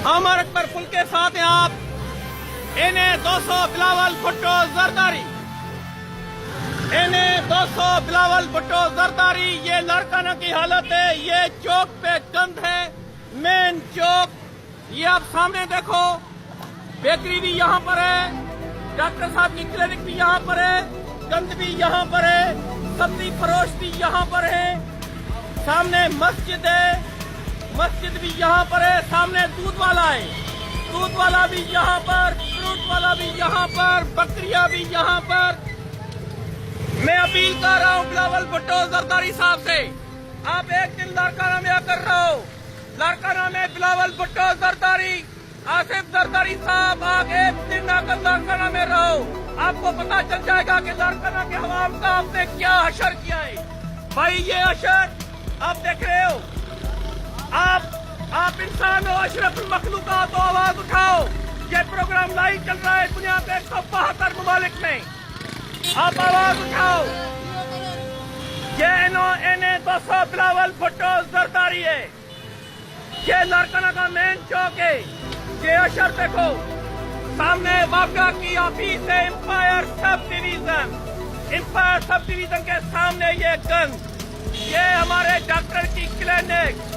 अमर अकबर पुल के साथ हैं आप। इन्हें 200 बिलावल भुट्टो जरदारी, इन्हें 200 बिलावल भुट्टो जरदारी। ये लारकाना की हालत है। ये चौक पे गंद है, मेन चौक। ये आप सामने देखो, बेकरी भी यहाँ पर है, डॉक्टर साहब की क्लिनिक भी यहाँ पर है, गंद भी यहाँ पर है, सब्जी फरोश भी यहाँ पर है, सामने मस्जिद है, मस्जिद भी यहाँ पर है, सामने दूध वाला है, दूध वाला भी यहाँ पर, फ्रूट वाला भी यहाँ पर, बकरियां भी यहाँ पर। मैं अपील कर रहा हूँ बिलावल भुट्टो जरदारी साहब से, आप एक दिन लारकाना में आकर रहो। लारकाना में बिलावल भुट्टो जरदारी, आसिफ जरदारी साहब, आप एक दिन आकर लारकाना में रहो। आपको पता चल जाएगा कि लारकाना के अवाम का आपने क्या हशर किया है। भाई ये हशर आप देख रहे हो, आप इंसान हो, अशरफुल मखलूकात हो, आवाज उठाओ। ये प्रोग्राम लाइव चल रहा है दुनिया के 172 ममालिक में, आप आवाज उठाओ। ये इन्हें 200 बिलावल भुट्टो जरदारी है। ये लारकाना का मेन चौक है। ये अशर देखो, सामने वापडा की ऑफिस है, empire sub division, empire sub division के सामने ये गंद। ये हमारे डॉक्टर की क्लिनिक।